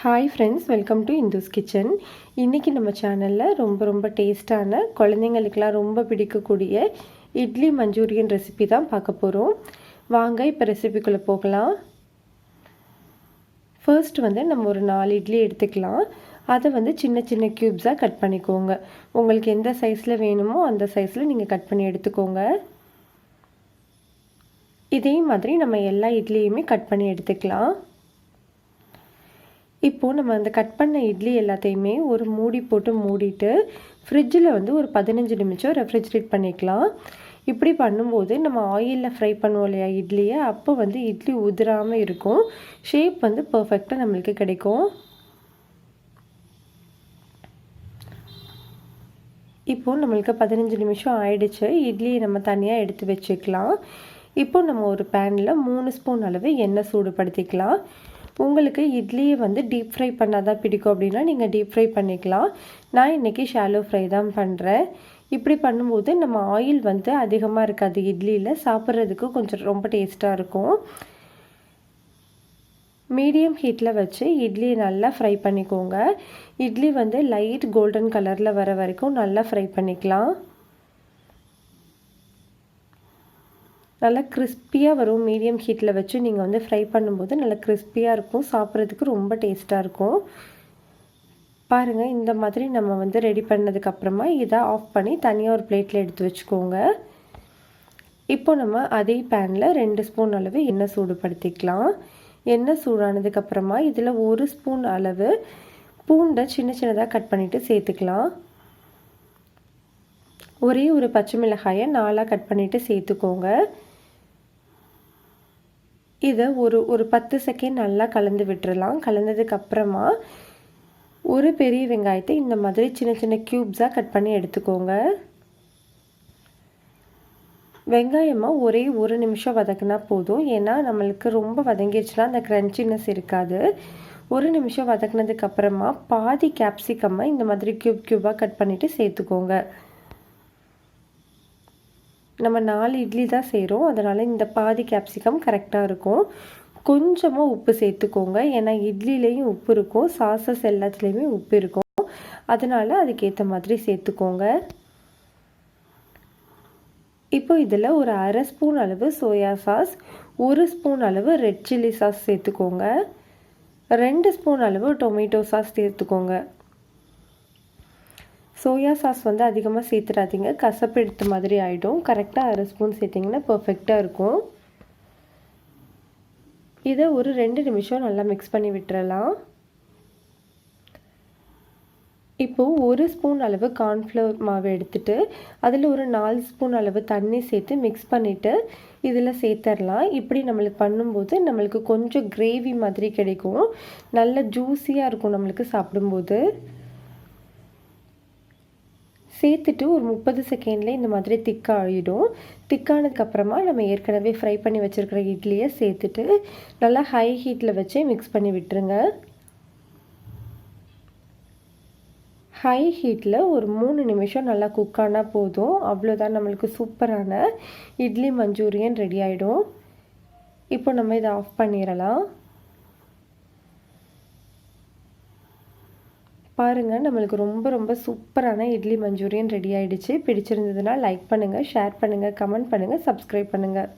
Hi friends, welcome to Indu's kitchen. இன்றைக்கி நம்ம சேனலில் ரொம்ப டேஸ்ட்டான குழந்தைங்களுக்கெலாம் ரொம்ப பிடிக்கக்கூடிய இட்லி மஞ்சூரியன் ரெசிபி தான் பார்க்க போகிறோம். வாங்க இப்போ ரெசிபிக்குள்ளே போகலாம். ஃபர்ஸ்ட் நம்ம ஒரு 4 இட்லி எடுத்துக்கலாம். அதை சின்ன சின்ன க்யூப்ஸாக கட் பண்ணிக்கோங்க. உங்களுக்கு எந்த சைஸில் வேணுமோ அந்த சைஸில் நீங்கள் கட் பண்ணி எடுத்துக்கோங்க. இதே மாதிரி நம்ம எல்லா இட்லியுமே கட் பண்ணி எடுத்துக்கலாம். இப்போது நம்ம அந்த கட் பண்ண இட்லி எல்லாத்தையுமே ஒரு மூடி போட்டு மூடிட்டு ஃப்ரிட்ஜில் ஒரு 15 நிமிஷம் ரெஃப்ரிஜரேட் பண்ணிக்கலாம். இப்படி பண்ணும்போது நம்ம ஆயிலில் ஃப்ரை பண்ணுவோம் இல்லையா இட்லியை, அப்போ இட்லி உதிராமல் இருக்கும். ஷேப் பர்ஃபெக்டாக நம்மளுக்கு கிடைக்கும். இப்போது நம்மளுக்கு 15 நிமிஷம் ஆயிடுச்சு. இட்லியை நம்ம தனியாக எடுத்து வச்சுக்கலாம். இப்போ நம்ம ஒரு பேனில் 3 ஸ்பூன் அளவு எண்ணெய் சூடுபடுத்திக்கலாம். உங்களுக்கு இட்லியை டீப் ஃப்ரை பண்ணால் தான் பிடிக்கும் அப்படின்னா நீங்கள் டீப் ஃப்ரை பண்ணிக்கலாம். நான் இன்றைக்கி ஷாலோ ஃப்ரை தான் பண்ணுறேன். இப்படி பண்ணும்போது நம்ம ஆயில் அதிகமாக இருக்காது. இட்லியில் சாப்பிட்றதுக்கு கொஞ்சம் ரொம்ப டேஸ்ட்டாக இருக்கும். மீடியம் ஹீட்டில் வச்சு இட்லியை நல்லா ஃப்ரை பண்ணிக்கோங்க. இட்லி லைட் கோல்டன் கலரில் வர வரைக்கும் நல்லா ஃப்ரை பண்ணிக்கலாம். நல்லா கிறிஸ்பியாக வரும். மீடியம் ஹீட்டில் வச்சு நீங்கள் ஃப்ரை பண்ணும்போது நல்லா கிறிஸ்பியாக இருக்கும். சாப்பிட்றதுக்கு ரொம்ப டேஸ்ட்டாக இருக்கும். பாருங்கள், இந்த மாதிரி நம்ம ரெடி பண்ணதுக்கப்புறமா இதை ஆஃப் பண்ணி தனியாக ஒரு பிளேட்டில் எடுத்து வச்சுக்கோங்க. இப்போ நம்ம அதே பேனில் 2 ஸ்பூன் அளவு எண்ணெய் சூடுபடுத்திக்கலாம். எண்ணெய் சூடானதுக்கப்புறமா இதில் 1 ஸ்பூன் அளவு பூண்டை சின்னதாக கட் பண்ணிவிட்டு சேர்த்துக்கலாம். ஒரே ஒரு பச்சை மிளகாயை 4ஆக கட் பண்ணிவிட்டு சேர்த்துக்கோங்க. இதை ஒரு 10 செகண்ட் நல்லா கலந்து விட்டுறலாம். கலந்ததுக்கப்புறமா ஒரு பெரிய வெங்காயத்தை இந்த மாதிரி சின்ன சின்ன க்யூப்ஸாக கட் பண்ணி எடுத்துக்கோங்க. வெங்காயமாக ஒரே 1 நிமிஷம் வதக்குனா போதும். ஏன்னா நம்மளுக்கு ரொம்ப வதங்கிடுச்சுன்னா அந்த க்ரன்ச்சினஸ் இருக்காது. 1 நிமிஷம் வதக்குனதுக்கப்புறமா பாதி கேப்சிகம்மை இந்த மாதிரி க்யூபாக கட் பண்ணிவிட்டு சேர்த்துக்கோங்க. நம்ம 4 இட்லி தான் செய்கிறோம், அதனால் இந்த பாதி கேப்சிகம் கரெக்டாக இருக்கும். கொஞ்சமாக உப்பு சேர்த்துக்கோங்க. ஏன்னா இட்லிலேயும் உப்பு இருக்கும், சாஸஸ் எல்லாத்துலேயுமே உப்பு இருக்கும். அதனால் அதுக்கேற்ற மாதிரி சேர்த்துக்கோங்க. இப்போ இதில் ஒரு 1/2 ஸ்பூன் அளவு சோயா சாஸ், 1 ஸ்பூன் அளவு ரெட் சில்லி சாஸ் சேர்த்துக்கோங்க. 2 ஸ்பூன் அளவு டொமேட்டோ சாஸ் சேர்த்துக்கோங்க. சோயா சாஸ் அதிகமாக சேர்த்துடாதீங்க, கசப்பு எடுத்த மாதிரி ஆகிடும். கரெக்டாக 1/2 ஸ்பூன் சேர்த்திங்கன்னா பர்ஃபெக்டாக இருக்கும். இதை ஒரு 2 நிமிஷம் நல்லா மிக்ஸ் பண்ணி விட்டுறலாம். இப்போது 1 ஸ்பூன் அளவு கார்ன்ஃப்ளவர் மாவு எடுத்துகிட்டு அதில் ஒரு 4 ஸ்பூன் அளவு தண்ணி சேர்த்து மிக்ஸ் பண்ணிவிட்டு இதில் சேர்த்துடலாம். இப்படி நம்மளுக்கு பண்ணும்போது நம்மளுக்கு கொஞ்சம் கிரேவி மாதிரி கிடைக்கும். நல்ல ஜூஸியாக இருக்கும் நம்மளுக்கு சாப்பிடும்போது. சேர்த்துட்டு ஒரு 30 செகண்ட்லேயே இந்த மாதிரி திக்காகிடும். திக்கானதுக்கப்புறமா நம்ம ஏற்கனவே ஃப்ரை பண்ணி வச்சுருக்கிற இட்லியை சேர்த்துட்டு நல்லா ஹை ஹீட்டில் வச்சு மிக்ஸ் பண்ணி விட்டுருங்க. ஹை ஹீட்டில் ஒரு 3 நிமிஷம் நல்லா குக் ஆனால் போதும். அவ்வளோதான், நம்மளுக்கு சூப்பரான இட்லி மஞ்சூரியன் ரெடி ஆகிடும். இப்போ நம்ம இதை ஆஃப் பண்ணிடலாம். பாருங்கள், நம்மளுக்கு ரொம்ப சூப்பரான இட்லி மஞ்சூரியன் ரெடி ஆகிடுச்சு. பிடிச்சிருந்ததுன்னா லைக் பண்ணுங்கள், ஷேர் பண்ணுங்கள், கமெண்ட் பண்ணுங்கள், சப்ஸ்கிரைப் பண்ணுங்கள்.